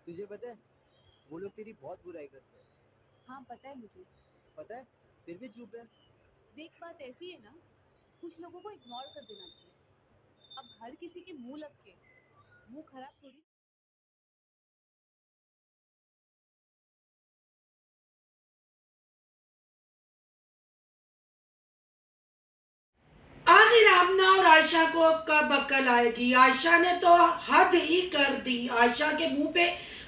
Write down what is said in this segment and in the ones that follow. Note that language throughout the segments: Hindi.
तुझे पता है वो लोग तेरी बहुत बुराई करते हैं। हाँ पता है मुझे। पता है फिर भी चुप है। देख बात ऐसी है ना, कुछ लोगों को इग्नोर कर देना चाहिए। अब हर किसी के मुंह लग के मुंह खराब थोड़ी। आखिर आमना और आयशा को कब अक्ल आएगी। आयशा ने तो हद ही कर दी। आयशा के मुंह पे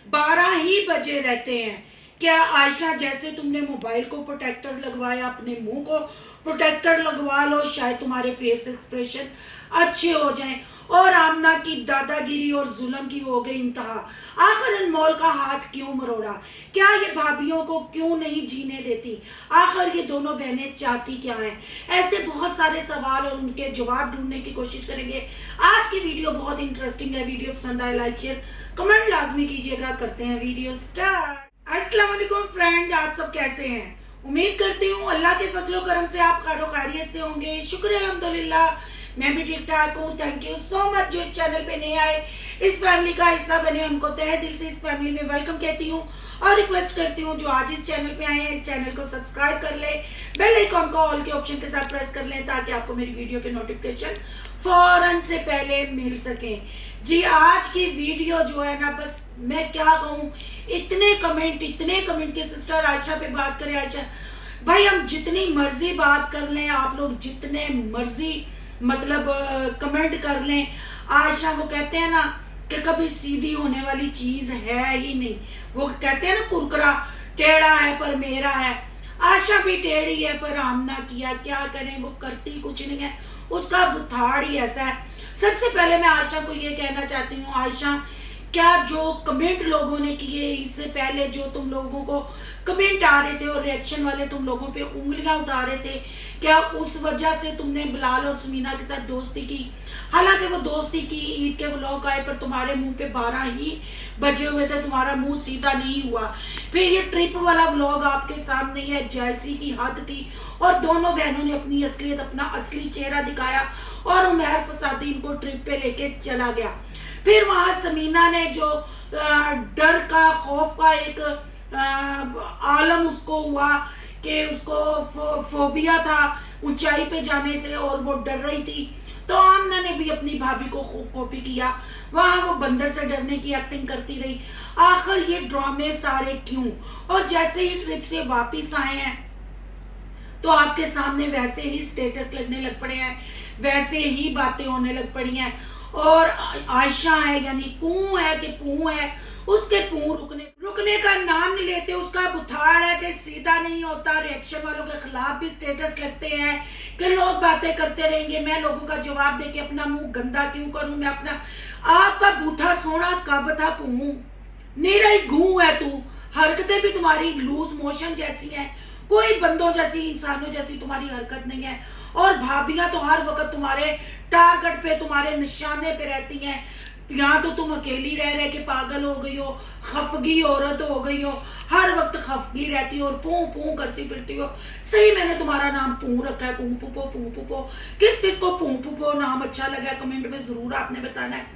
12 ही बजे रहते हैं। क्या आयशा, जैसे तुमने मोबाइल को प्रोटेक्टर लगवाया, अपने मुंह को प्रोटेक्टर लगवा लो, शायद तुम्हारे फेस एक्सप्रेशन अच्छे हो जाएं। और आमना की दादागिरी और जुल्म की हो गई इंतहा। आखिर अनमोल का हाथ क्यों मरोड़ा। क्या ये भाभीियों को क्यों नहीं जीने देती। आखिर ये दोनों बहनें चाहती क्या हैं। ऐसे बहुत सारे सवाल और उनके जवाब ढूंढने की कोशिश करेंगे। आज की वीडियो बहुत इंटरेस्टिंग है। वीडियो पसंद आए लाइक शेयर कमेंट लाजमी कीजिएगा। करते हैं वीडियो स्टार्ट। अस्सलाम वालेकुम फ्रेंड, आप सब कैसे हैं। उम्मीद करती हूँ अल्लाह के फजलो करम से आप खैर खैरियत से होंगे। शुक्र अल्हम्दुलिल्लाह, मैं भी ठीक ठाक हूँ। थैंक यू सो मच जो इस चैनल पे नए आए, इस फैमिली का हिस्सा बने, उनको तहे दिल से इस फैमिली में वेलकम कहती हूँ। और रिक्वेस्ट करती हूँ जो आज इस चैनल पे आए हैं, इस चैनल को सब्सक्राइब कर ले, बेल आइकॉन को ऑल के ऑप्शन के साथ प्रेस कर लें ताकि आपको मेरी वीडियो के नोटिफिकेशन फौरन से पहले मिल सके। जी आज की वीडियो जो है ना, बस मैं क्या कहूँ, इतने कमेंट के सिस्टर आयशा पे बात करें। आयशा भाई, हम जितनी मर्जी बात कर लें, आप लोग जितने मर्जी मतलब कमेंट कर लें, आयशा वो कहते हैं ना कि कभी सीधी होने वाली चीज है ही नहीं। वो कहते हैं ना कुरकुरा टेढ़ा है पर मेरा है। आयशा भी टेढ़ी है पर आमना किया क्या करें, वो करती कुछ नहीं है, उसका बुथाड़ ही ऐसा है। सबसे पहले मैं आयशा को ये कहना चाहती हूँ, आयशा क्या जो कमेंट लोगों ने किए, इससे पहले जो तुम लोगों को कमेंट आ रहे थे और रिएक्शन वाले तुम लोगों पे उंगलियां उठा रहे थे, क्या उस वजह से तुमने बिलाल और समीना के साथ दोस्ती की। हालांकि वो दोस्ती की, ईद के व्लॉग आए पर तुम्हारे मुंह पे 12 ही बजे हुए थे, तुम्हारा मुंह सीधा नहीं हुआ। फिर ये ट्रिप वाला व्लॉग आपके सामने है, जेलसी की हद थी और दोनों बहनों ने अपनी असलियत, अपना असली चेहरा दिखाया और उमैर फसादी इनको ट्रिप पे लेके चला गया। फिर वहां समीना ने जो डर का, खौफ का एक आलम उसको हुआ कि उसको फोबिया था ऊंचाई पे जाने से और वो डर रही थी, तो आमना ने भी अपनी भाभी को खूब कॉपी किया। वहां वो बंदर से डरने की एक्टिंग करती रही। आखिर ये ड्रामे सारे क्यों। और जैसे ही ट्रिप से वापिस आए हैं तो आपके सामने वैसे ही स्टेटस लगने लग पड़े हैं, वैसे ही बातें होने लग पड़ी हैं। और आयशा है यानी कूं है कि पू है, उसके पू रुकने का नाम नहीं लेते। उसका बुथाड़ है कि सीधा नहीं होता। रिएक्शन वालों के खिलाफ भी स्टेटस लगते हैं कि लोग बातें करते रहेंगे, मैं लोगों का जवाब देके अपना मुंह गंदा क्यों करूं। मैं अपना, आपका बूथा सोना कब था पू, मेरा ही घू है तू। हरकतें भी तुम्हारी लूज मोशन जैसी हैं, कोई बंदों जैसी, इंसानों जैसी तुम्हारी हरकत नहीं है। और भाभियां तो हर वक्त तुम्हारे टारगेट पे, तुम्हारे निशाने पे रहती हैं। यहाँ तो तुम अकेली रह रहे के पागल हो गई हो, खफगी औरत हो गई हो, हर वक्त खफगी रहती हो और पू पू करती फिरती हो। सही मैंने तुम्हारा नाम पू रखा है, कू पुपो पू पुपो। किस किस को पू पुपो नाम अच्छा लगा है कमेंट में जरूर आपने बताना है।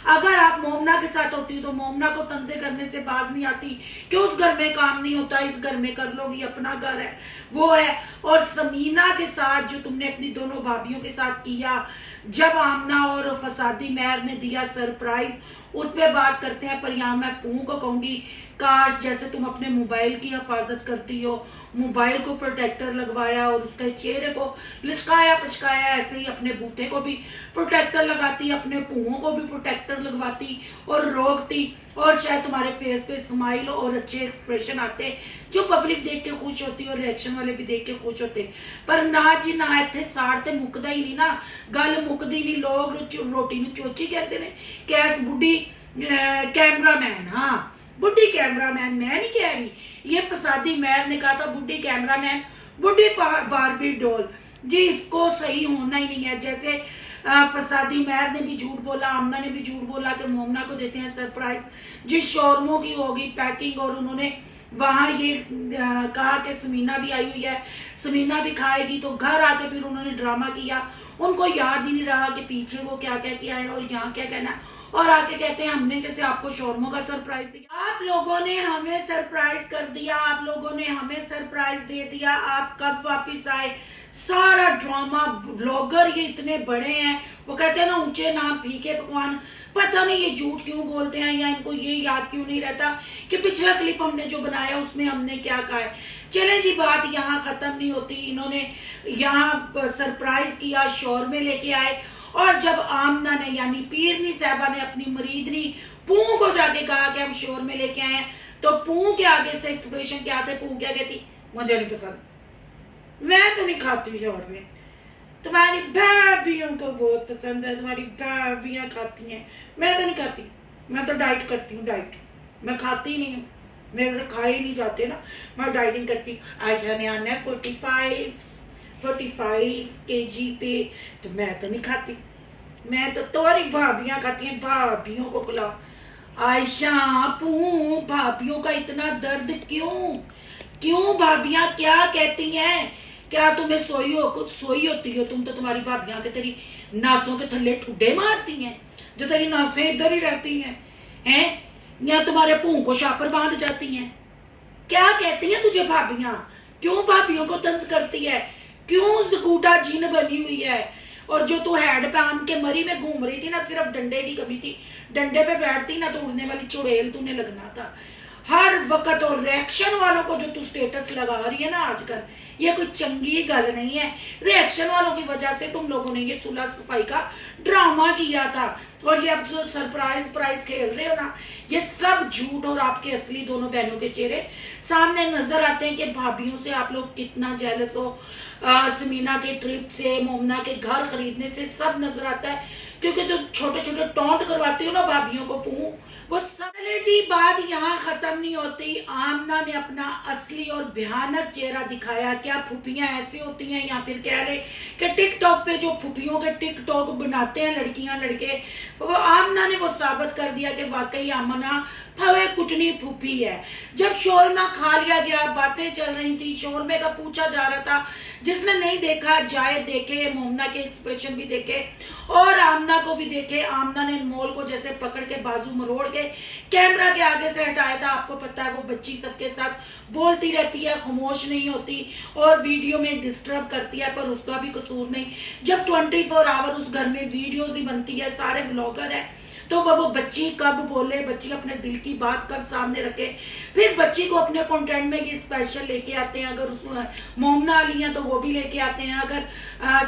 अगर आप मोमना के साथ होती तो मोमना को तंजे करने से बाज नहीं आती कि उस घर में काम नहीं होता, इस घर में कर लोगी, अपना घर है वो है। और समीना के साथ जो तुमने अपनी दोनों भाभीियों के साथ किया, जब आमना और फसादी मेहर ने दिया सरप्राइज, उस पर बात करते हैं। पर यहाँ मैं पू को कहूंगी, काश जैसे तुम अपने मोबाइल की हिफाजत करती हो, मोबाइल को प्रोटेक्टर लगवाया और उसके चेहरे को लिशकाया पचकाया, ऐसे ही अपने बूथे को भी प्रोटेक्टर लगाती, अपने पुओं को भी प्रोटेक्टर लगवाती और रोकती, और शायद तुम्हारे फेस पे स्माइल और अच्छे एक्सप्रेशन आते जो पब्लिक देख के खुश होती और रिएक्शन वाले भी देख के खुश होते। पर ना जी ना, इतने साड़ ते मुकदा ही नहीं ना, गल मुकदी नहीं। लोग रोटी में चोची कहते हैं, कैस बुढ़ी कैमरामैन। हाँ, बुढ़ी कैमरामैन मैं नहीं कह रही, ये फसादी मैर ने कहा था बुढ़ी कैमरामैन, बुढ़ी बारबी डॉल। जी इसको सही होना ही नहीं है। जैसे फसादी मैर ने भी झूठ बोला, आमना ने भी झूठ बोला कि मोमना को देते हैं सरप्राइज। जिस शोरमों की होगी पैकिंग और उन्होंने वहां ये कहा कि समीना भी आई हुई है, समीना भी खाएगी, तो घर आके फिर उन्होंने ड्रामा किया। उनको याद ही नहीं रहा कि पीछे वो क्या क्या किया है और यहाँ क्या कहना है, और आके कहते हैं हमने जैसे आपको शोरमों का सरप्राइज दिया। आप आप लोगों ने हमें सरप्राइज कर दिया, आप लोगों ने हमें सरप्राइज दे दिया। आप कब वापस आए? सारा ड्रामा व्लॉगर ये इतने बड़े हैं, वो कहते हैं ना ऊंचे नाम फीके पकवान। पता नहीं ये झूठ क्यों बोलते हैं या इनको ये याद क्यों नहीं रहता कि पिछला क्लिप हमने जो बनाया उसमें हमने क्या कहा है। चलें जी, बात यहाँ खत्म नहीं होती। इन्होंने यहाँ सरप्राइज किया, शोर में लेके आए, और जब आमना ने यानी पीरनी साहबा ने अपनी मरीदनी पू को जाके कहा कि हम शोर में लेके आए हैं, तो पू के आगे से एक्सप्रेशन क्या थे? पू क्या कहती? मुझे नहीं पसंद, मैं तो नहीं खाती शोर में, तुम्हारी भाभियों को बहुत पसंद है, तुम्हारी भाभियां खाती हैं, मैं तो नहीं खाती, मैं तो डाइट करती हूँ। डाइट मैं खाती नहीं हूँ, मेरे से खाए नहीं जाते ना, मैं डाइटिंग करती हूँ। आयशा ने आना है 45 kg पे, तो मैं तो नहीं खाती, मैं तो तुम्हारी भाभियां खाती हैं, भाभियों को खिलाओ। आयशा पू, भाभियों का इतना दर्द क्यों भाभियां क्या कहती हैं? क्या तुम्हें कुछ सोई होती हो तुम? तो तुम्हारी भाभियां के तेरी नासों के थल्ले ठुड्डे मारती हैं, जो तेरी नासें इधर ही रहती हैं, या तुम्हारे पू को शापर बांध जाती हैं? क्या कहती हैं तुझे भाभियां? क्यों भाभियों को तंज करती है? क्यों जकूटा जीन बनी हुई है? और जो तू हेड पहन के मरी में घूम रही थी ना, सिर्फ डंडे की कमी थी, डंडे पे बैठती ना तो उड़ने वाली चुड़ैल तूने लगना था हर वक्त। और रिएक्शन वालों को जो तू स्टेटस लगा रही है ना आजकल, ये कोई चंगी गल नहीं है। रिएक्शन वालों की वजह से तुम लोगों ने ये सुलह सफाई का ड्रामा किया था, और ये अब जो सरप्राइज प्राइज खेल रहे हो ना, ये सब झूठ। और आपके असली दोनों बहनों के चेहरे सामने नजर आते हैं कि भाभियों से आप लोग कितना जेलस हो। समीना के ट्रिप से, मोमना के घर खरीदने से सब नजर आता है, क्योंकि जो छोटे छोटे टॉन्ट करवाती हो ना भाभियों को पू, वो सब। जी, बात यहाँ खत्म नहीं होती। आमना ने अपना असली और भयानक चेहरा दिखाया। क्या फुफियां ऐसी होती हैं, या फिर कह ले कि टिकटॉक पे जो फुफियों के टिकटॉक बनाते हैं लड़कियां लड़के, वो आमना ने वो साबित कर दिया कि वाकई आमना फवे कुटनी फूफी है। जब शोरमा खा लिया गया, बातें चल रही थी, शोरमे का पूछा जा रहा था, जिसने नहीं देखा जाए देखे, मोमना के एक्सप्रेशन भी देखे और आमना को भी देखे। आमना ने मोल को जैसे पकड़ के बाजू मरोड़ के कैमरा के आगे से हटाया था। आपको पता है वो बच्ची सबके साथ बोलती रहती है, खामोश नहीं होती और वीडियो में डिस्टर्ब करती है, पर उसका भी कसूर नहीं। जब 24 आवर उस घर में वीडियोज ही बनती है, सारे व्लॉगर है, तो वो बच्ची कब बोले, बच्ची अपने दिल की बात कब सामने रखे, फिर बच्ची को अपने कंटेंट में ये स्पेशल लेके आते हैं। अगर उस मोमना अली है तो वो भी लेके आते हैं, अगर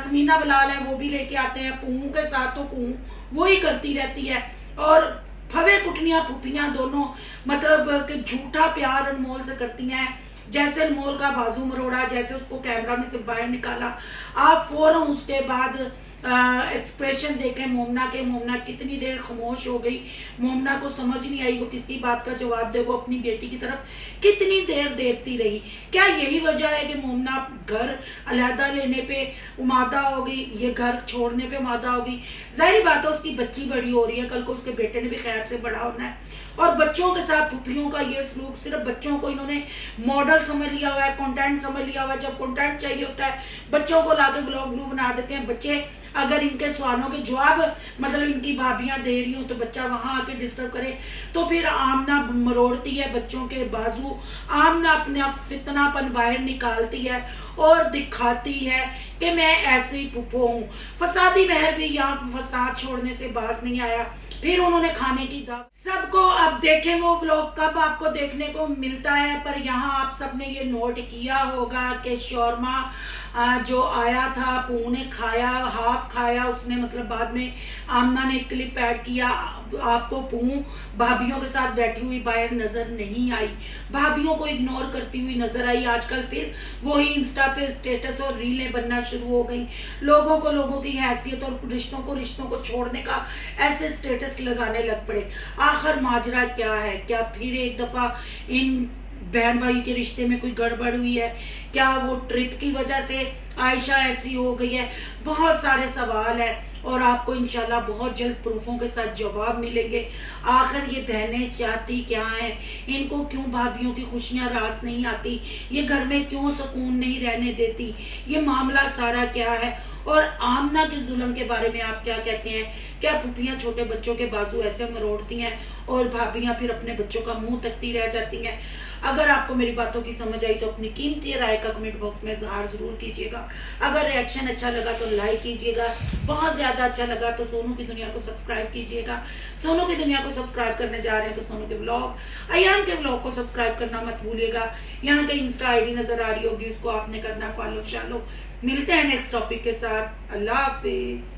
समीना बलाल है वो भी लेके आते हैं। पुहू के साथ तो कुहू वो ही करती रहती है। और फवे कुटनियां फूफियां दोनों मतलब कि झूठा प्यार अनमोल से करती हैं। जैसे अनमोल का बाजू मरोड़ा, जैसे उसको कैमरा में से बाहर निकाला, आप फौरन उसके बाद एक्सप्रेशन देखे मोमना के। मोमना कितनी देर खामोश हो गई, मोमना को समझ नहीं आई वो किसकी बात का जवाब दे। वो अपनी बेटी की तरफ कितनी देर देखती रही। क्या यही वजह है कि मोमना घर अलहदा लेने पे मादा हो गई, ये घर छोड़ने पे मादा हो गई? जाहिर बात है उसकी बच्ची बड़ी हो रही है, कल को उसके बेटे ने भी खैर से बड़ा होना है। और बच्चों के साथ फुफियों का ये सलूक, सिर्फ बच्चों को इन्होंने मॉडल समझ लिया हुआ है, कंटेंट समझ लिया हुआ है। जब कंटेंट चाहिए होता है बच्चों को लाके व्लॉग बना देते हैं। बच्चे अगर इनके सवालों के जवाब मतलब इनकी भाभियां दे रही हो तो बच्चा वहां आके डिस्टर्ब करे, तो फिर आमना मरोड़ती है बच्चों के बाजू। आमना अपना फितनापन बाहर निकालती है और दिखाती है कि मैं ऐसे ही फुफो हूँ। फसादी महर भी यहाँ फसाद छोड़ने से बाज नहीं आया। फिर उन्होंने खाने की दावत सबको। अब देखें वो व्लॉग कब आपको देखने को मिलता है, पर यहाँ आप सबने ये नोट किया होगा कि शौरमा जो आया था पू ने खाया, हाफ खाया उसने, मतलब बाद में आमना ने क्लिप ऐड किया। आपको पू भाभियों के साथ बैठी हुई बाहर नजर नहीं आई, भाभियों को इग्नोर करती हुई नजर आई। आजकल फिर वही इंस्टा पे स्टेटस और रीलें बनना शुरू हो गई। लोगों को लोगों की हैसियत और रिश्तों को छोड़ने का ऐसे स्टेटस लगाने लग पड़े। आखिर माजरा क्या है? क्या फिर एक दफा इन बहन भाई के रिश्ते में कोई गड़बड़ हुई है? क्या वो ट्रिप की वजह से आयशा ऐसी हो गई है? बहुत सारे सवाल है और आपको इंशाल्लाह बहुत जल्द प्रूफों के साथ जवाब मिलेंगे। आखिर ये बहनें चाहती क्या हैं? इनको क्यों भाभियों की खुशियां रास नहीं आती? ये घर में क्यों सुकून नहीं रहने देती? ये मामला सारा क्या है? और आमना के जुल्म के बारे में आप क्या कहते हैं? क्या फूफियां छोटे बच्चों के बाजू ऐसे मरोड़ती हैं और भाभियां फिर अपने बच्चों का मुंह तकती रह जाती हैं? अगर आपको मेरी बातों की समझ आई तो अपनी कीमती राय का कमेंट बॉक्स में इजहार जरूर कीजिएगा। अगर रिएक्शन अच्छा लगा तो लाइक कीजिएगा, बहुत ज्यादा अच्छा लगा तो सोनू की दुनिया को सब्सक्राइब कीजिएगा। सोनू की दुनिया को सब्सक्राइब करने जा रहे हैं तो सोनू के व्लॉग, अयान के व्लॉग को सब्सक्राइब करना मत भूलिएगा। यहाँ के इंस्टा आईडी नजर आ रही होगी, उसको आपने करना फॉलो शालो। मिलते हैं नेक्स्ट टॉपिक के साथ। अल्लाह हाफिज।